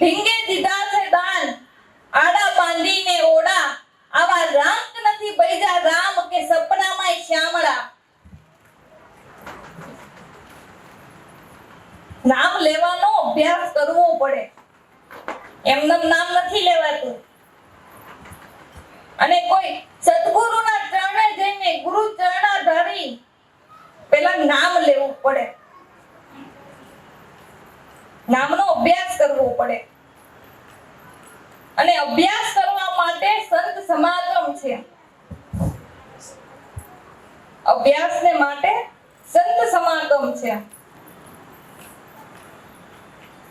ઢીંગે દીધા છે દાન, આડા બાંધીને ઓડા, આવા રાંક નથી બૈજા રામ કે સપનામાંય શ્યામળા. નામ લેવાનો અભ્યાસ કરવો પડે, એમનેમ નામ નથી લેવાતું. અને કોઈ સદગુરુના ચરણે જઈને ગુરુ ચરણાધારી પેલા નામ લેવું પડે, નામનો અભ્યાસ કરવો પડે. અને અભ્યાસ કરવા માટે સંત સમાગમ છે. અભ્યાસને માટે સંત સમાગમ છે.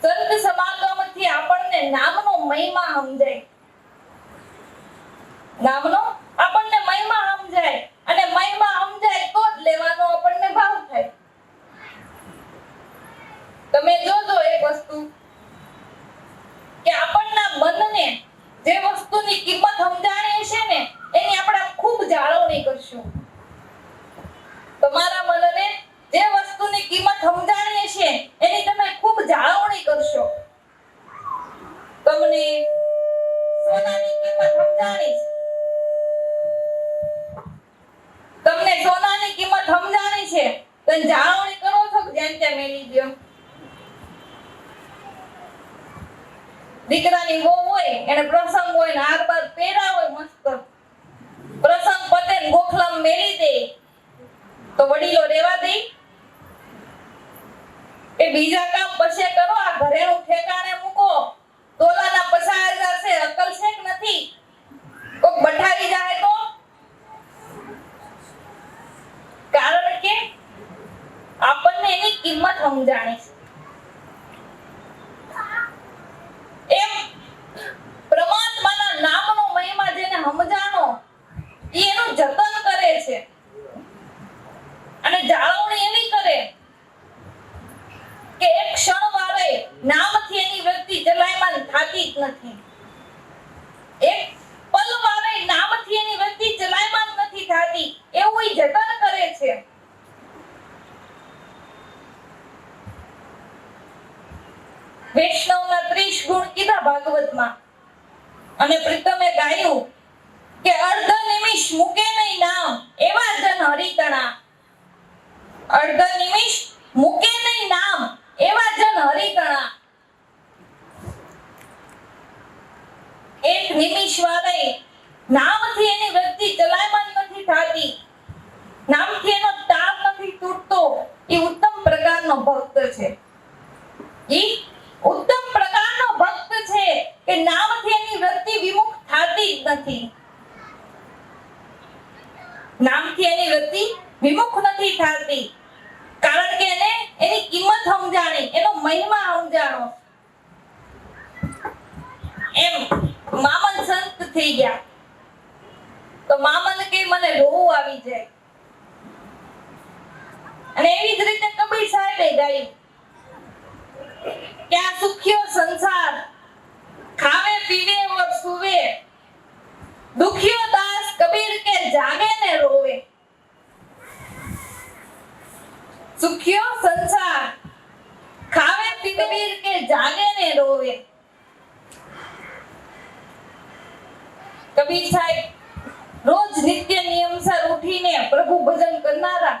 સંત સમાગમથી આપણને નામનો મહિમા સમજાય, નામનો આપણને મહિમા સમજાય. અને મહિમા સમજાય તો જ લેવાનો આપણને ભાવ થાય. તમે જોજો એક વસ્તુ કે આપણના મનને જે વસ્તુની કિંમત સમજાણી છે ને એની આપણે ખૂબ જાળવણી કરશું. તમારા મનને જે વસ્તુની કિંમત સમજાણી છે એની તમે ખૂબ જાળવણી કરશો. તમને સોનાની કિંમત સમજાણી છે, તમને સોનાની કિંમત સમજાણી છે તો જાળવણી કરો છો કે જેમ તેમ મેલી દો. દીકરાની વહુ હોય એને પ્રસંગ હોય ને હાર બાર પહેરા હોય મસ્ત, પ્રસંગ પતે ને ગોખલામાં મેલી દે તો વડીલો રેવા દે? એ બીજા કામ પછી કરો, આ ઘરેનું ઠેકાણે મૂકો. તોલાના 50,000 છે, અકલ છે કે નથી? કોક બઠાવી જાય તો? કારણ કે આપણને એની કિંમત સમજાણી છે. એમ પરમાત્માના નામનો મહિમા જેને સમજાણો એ એનું જતન કરે છે અને જાળવણી એવી કરે કે એક ક્ષણ વારે નામથી એની વ્યક્તિ ચલાયમાન થતી જ નથી. એક પલ વારે નામથી એની વ્યક્તિ ચલાયમાન નથી થતી, એવું એ જતન કરે છે. વૈષ્ણવના 30 ગુણ કીધા ભાગવતમાં અને પ્રીતમે ગાયું કે અર્ધ નિમિષ મૂકે નહીં નામ એવા જન હરિતણા. અર્ધ નિમિષ મૂકે નહીં નામ એવા જન હરિતણા. એક નિમિષ વારે નામથી એની વ્યક્તિ ચલાયમાન નથી થતી, નામથી એનો તાર નથી તૂટતો, એ ઉત્તમ પ્રકારનો ભક્ત છે. ઈ ઉત્તમ પ્રકારનો ભક્ત છે કે નામથી એની વૃત્તિ વિમુખ થતી જ નથી. નામથી એની વૃત્તિ વિમુખ નથી થતી કારણ કે એને એની કિંમત સમજાણી, એનો મહિમા સમજાણો. એમ મામન સંત થઈ ગયા તો મામન કે મને રોવું આવી જાય. અને એવી જ રીતે કબીર સાહેબે ગાયું क्या सुखियो संसार खावे पीवे और सुवे, दुखियो दास कबीर के जागे ने रोवे. सुखियो संसार खावे पीवे कबीर के जागे ने रोवे. कबीर साहेब रोज नित्य नियमसर उठीने प्रभु भजन करनारा.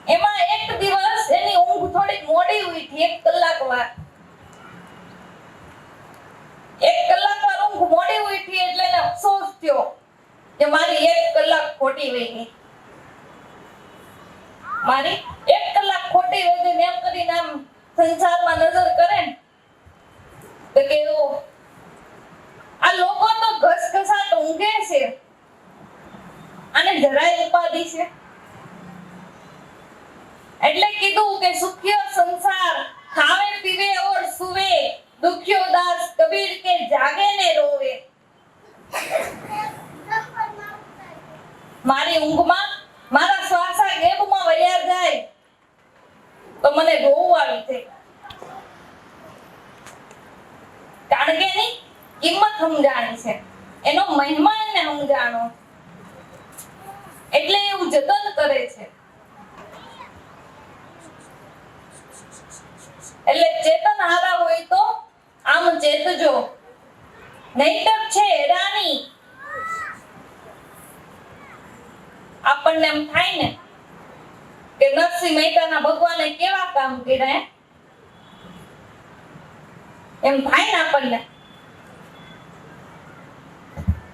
એમાં એક દિવસ એની ઊંઘ થોડી મોડી ઉઠી, 1 કલાક વાર. 1 કલાક વાર ઊંઘ મોડી ઉઠી એટલે એને અફસોસ થયો કે મારી 1 કલાક ખોટી વહી ગઈ, મારી 1 કલાક ખોટી વહી ગઈ. એમ કરીને આમ સંસારમાં નજર કરે ને તો કે આ લોકો તો ઘસઘસાટ ઊંઘે છે અને જરાય ઉપાધિ છે. એટલે કીધું કે સુખિયો સંસાર ખાવે પીવે ઓર સુવે, દુખિયો દાસ કબીર કે જાગે ને રોવે. મારી ઊંઘમાં મારા શ્વાસા ગેબમાં વયા જાય તો મને રોવું આવી જાય, કારણ કે એની કિંમત સમજાણી છે, એનો મહિમા એને સમજાણો, એટલે એવું જતન કરે છે. એટલે ચેતન વેદજો, નહીતર છે રાણી. આપણને એમ થાય ને કે નરસિંહ મહેતાના ભગવાને કેવા કામ કર્યા, એમ થાય ને આપણને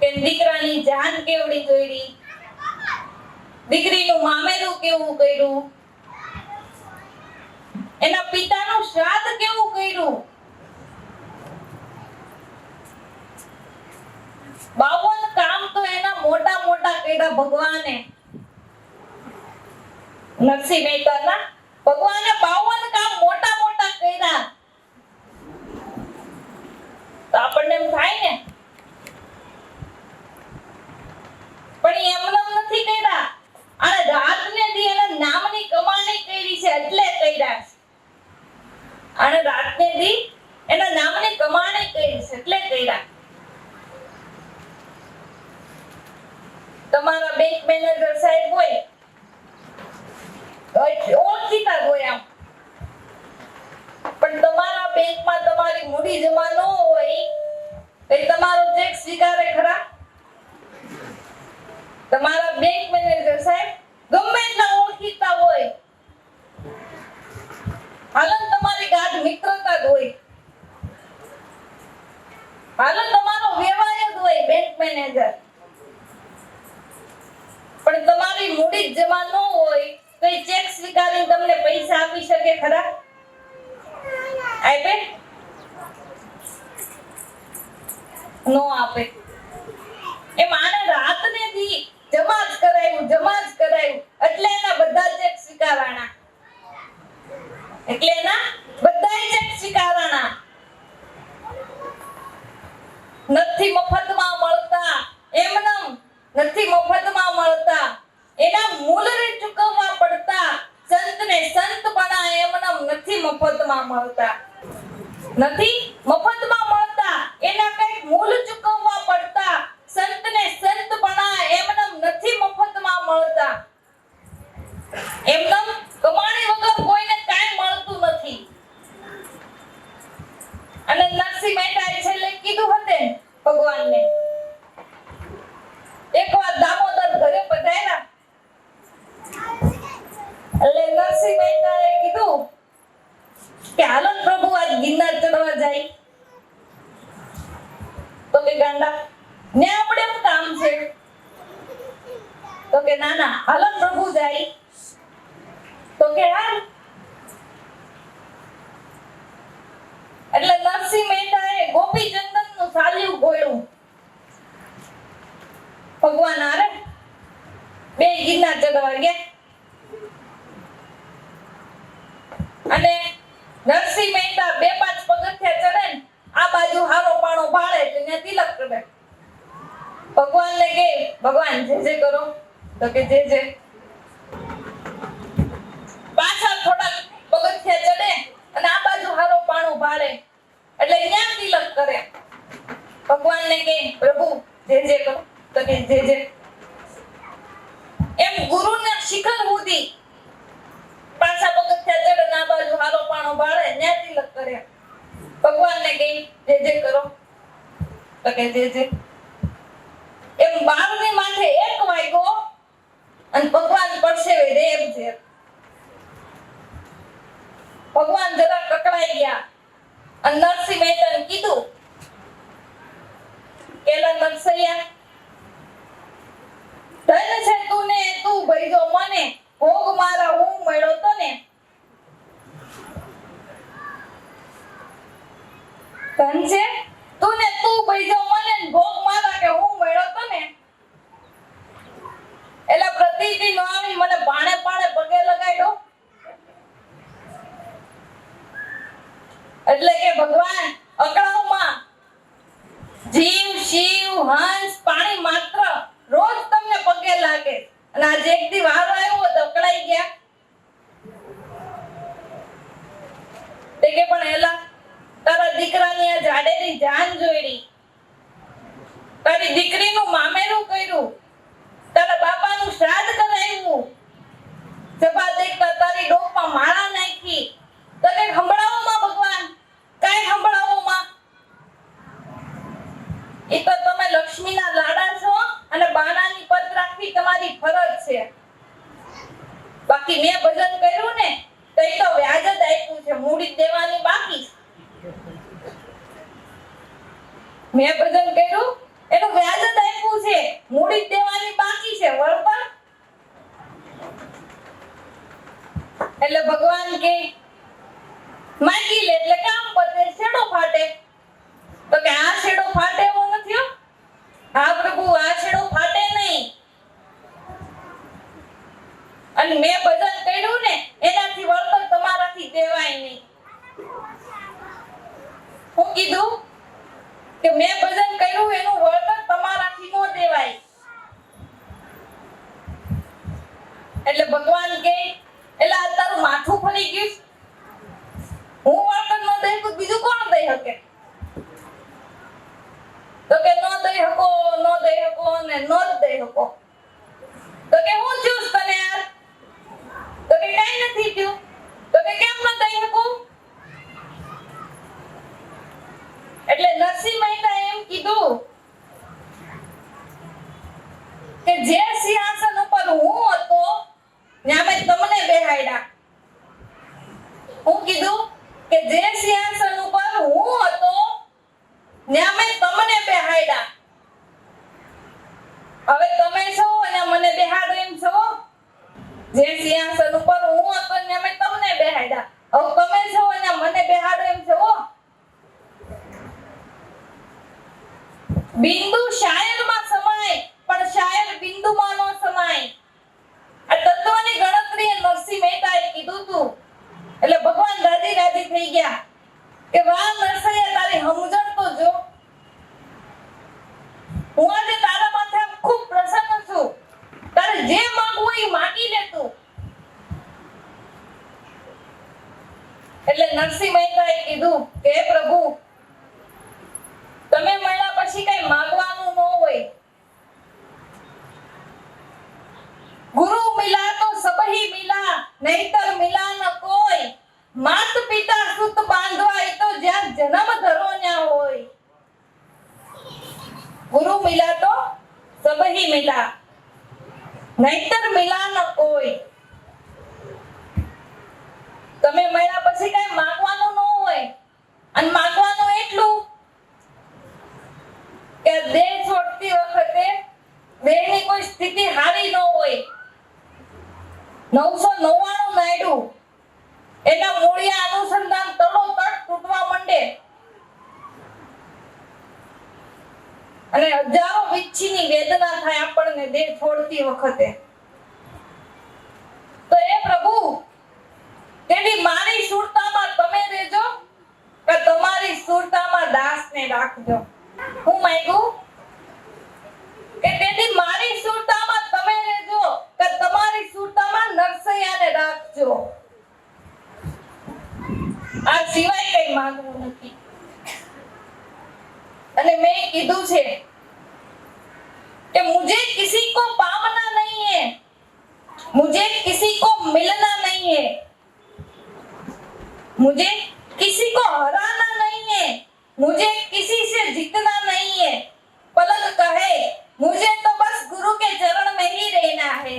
કે દીકરાની જાન કેવડી જોઈડી, દીકરીનું મામેરું કેવું કર્યું, એના પિતાનું શ્રાદ્ધ કેવું કર્યું, 52 કામ તો એના મોટા મોટા કર્યા ભગવાને. નરસિંહ મહેતાના ભગવાને 52 કામ મોટા મોટા કર્યા. તો આપણને એમ થાય ને પણ એમનેમ નથી કર્યા, અને રાત ને દી એના નામની કમાણી કરી છે એટલે કર્યા છે. અને રાત ને દી એના નામની કમાણી કરી છે એટલે કર્યા. તમારા બેંક મેનેજર સાહેબ હોય, ઓળખીતા હોય આમ, પણ તમારા બેંકમાં તમારી મૂડી જમા ન હોય તો તમારો ચેક સ્વીકારે ખરા? તમારા બેંક મેનેજર સાહેબ ગમે એટલા ઓળખીતા હોય, હાલન તમારી ગાઢ મિત્રતા જ હોય, હાલન તમારો વ્યવહાર જ હોય બેંક મેનેજર, પણ તમારી મૂડી જમા ન હોય તો એ ચેક સ્વીકારીને તમને પૈસા આપી શકે ખરા? આપે? નો આપે. એ માને રાત ને દી જમા જ કરાયું એટલે એના બધા ચેક સ્વીકારાણા, એટલે એના બધા ચેક સ્વીકારાણા. નથી મફતમાં મળતા, એમનેમ નથી મફતમાં મળતા, એના મૂલ્ય ચૂકવવા પડતા. સંતને સંતપણા એમનેમ નથી મફતમાં મળતા, નથી મફતમાં મળતા, એના કઈક મૂલ્ય ચૂકવવા પડતા. સંતને સંતપણા એમનેમ નથી મફતમાં મળતા. એમનેમ કમાણી વગર કોઈને કાંઈ મળતું નથી. અને નરસિંહ મહેતાએ છેલ્લે કીધું હતું ભગવાનને, એકવાર દામોદર ઘરે પધાર્યા એટલે નરસિંહ મહેતાએ કીધું કે હાલો પ્રભુ આજ ગિરનાર ચડવા જાય. તો કે ગાંડા ને આપણે શું કામ છે? તો કે ના ના હાલો પ્રભુ જાય. તો કે હાલ. એટલે નરસિંહ મહેતાએ ગોપીચંદન નું સાલ્યું ઘોડ્યું ભગવાન હારે, બે ગિરનાર ચડવા ગયા. અને નરસિંહ મહેતા 2-5 પગથિયા ચડે ને આ બાજુ હારો પાણો ભાળે એટલે ત્યાં તિલક કરે. ભગવાનને કે ભગવાન જે જે કરો. તો કે જે જે. પાછા થોડા પગથિયા ચડે અને આ બાજુ હારો પાણો ભાળે એટલે ત્યાં તિલક કરે. ભગવાનને કે પ્રભુ જે જે કરો. તો કે જે જે. એમ ગુરુના શિખર સુધી પાછા પગથિયા ચડે ના બાજુ હારો પાણો ભાળે ત્યાં તિલક કરે. ભગવાનને કે જે જે કરો. તો કે જે જે. એમ 12 ની માથે 1 વાગ્યો અને ભગવાન પરસેવે રેબ છે. ભગવાન જરા કકડાઈ ગયા અને નરસિંહ મહેતાને કીધું કેલા નરસૈયા ધન છે તું ને તું ભઈજો મને ભોગ મારા હું મળ્યો તો ને. ધન છે તું ને તું ભઈજો મને ભોગ મારા કે હું મળ્યો તો ને. એટલે પ્રતિજી નો આવી મને પાણે પાણે પગે લગાડ્યો. એટલે કે ભગવાન અકળાવમાં જીવ શિવ હંસ પાણી માત્ર રોજ તમને પગે લાગે અને આજે એક દી વાર આવ્યો તો અકળાઈ ગયા. તે કે પણ એલા તારા દીકરાની આ જાડેની જાન જોઈડી, તારી દીકરીનું મામેરું કર્યું, તારા બાપાનું શ્રાદ્ધ કરાવ્યું, સભા દેખતા તારી ડોકમાં માળા નાખી. તને સંભળાવો માં ભગવાન, કાઈ સંભળાવો માં. દેવાની બાકી છે. મેં ભજન કર્યું એનું વ્યાજ જ આપ્યું છે, મૂડી જ દેવાની બાકી છે, વળતર. એટલે ભગવાન કે માંગી લે એટલે કામ પતે, છેડો ફાટે. તો કે આ છેડો ફાટે એવો નથી હો. હા પ્રભુ, આ છેડો ફાટે નહીં. અને મેં ભજન કર્યું ને એનાથી વળતર તમારાથી દેવાય નહીં. હું કીધું કે મેં ભજન કર્યું એનું વળતર તમારાથી ન દેવાય. એટલે ભગવાન કે એલા તારું માથું ફરી ગયું, હું વળતર ન દઈ તો બીજું કોણ દઈ શકે? તો કે ન દઈ શકો, ન દઈ શકો ને ન જ દઈ શકો. તો કે હું ચૂસ તને યાર? તો કે કઈ નથી થયું. તો કે કેમ ન દઈ શકું? એટલે નરસિંહ મહેતા એમ કીધું કે જે સિંહાસન ઉપર હું હતો ત્યાં મેં તમને બેહાડ્યા. હું કીધું કે જે સિંહાસન ઉપર હું હતો ત્યાં મેં તમને બેહાડ્યા. હવે તમે છો અને મને બેહાડો એમ છો? જે સિંહાસન ઉપર હું હતો ત્યાં મેં તમને બેહાડ્યા. હવે તમે છો અને મને બેહાડો એમ છો? બિંદુ શાયરમાં સમાય પણ શાયર બિંદુમાં ન સમાય. આ તત્વની ગણતરી નરસિંહ મહેતાએ કીધું તું. એટલે ભગવાન રાજી રાજી થઈ ગયા કે વાહ નરસૈયા, તારી સમજણ તો જો. હું આજે તારા માથે ખૂબ પ્રસન્ન છું. તારે જે માંગવું એ માંગી લે તું. એટલે નરસિંહ મહેતાએ કીધું કે હે પ્રભુ, તમે મળ્યા પછી કઈ માંગવાનું ન હોય. ગુરુ મિલા તો સબહી મિલા, નહીતર મિલા ન કોઈ. માત પિતા સુત બાંધવા એ તો જ્યાં જન્મ ધરો ન્યા હોય. ગુરુ મિલા તો સબહી મિલા, નહીતર મિલા ન કોઈ. તમે મળ્યા પછી કઈ માંગવાનું ન હોય. અને માંગવાનું એટલું કે દેહ છોડતી વખતે દેહની કોઈ સ્થિતિ હારી ન હોય. 999 નાયડું એના મૂળિયા અનુસંધાન તળોતળ તૂટવા માંડે અને હજારો વિચ્છીની વેદના થાય આપણને દેહ છોડતી વખતે. તો એ પ્રભુ, તેની મારી સુરતામાં તમે રહેજો કે તમારી સુરતામાં દાસને રાખજો. હું માંગ્યું કે તેની મારી સુરતામાં તમે રહેજો કે તમારી સુરતામાં નરસૈયાને રાખજો. આ સિવાય કઈ માંગવું નથી. અને મેં કીધું છે कि मुझे किसी को पावना नहीं है, मुझे किसी को मिलना नहीं है, मुझे किसी को हराना नहीं है, मुझे किसी से जीतना नहीं है. पलक कहे मुझे तो बस गुरु के चरण में ही रहना है.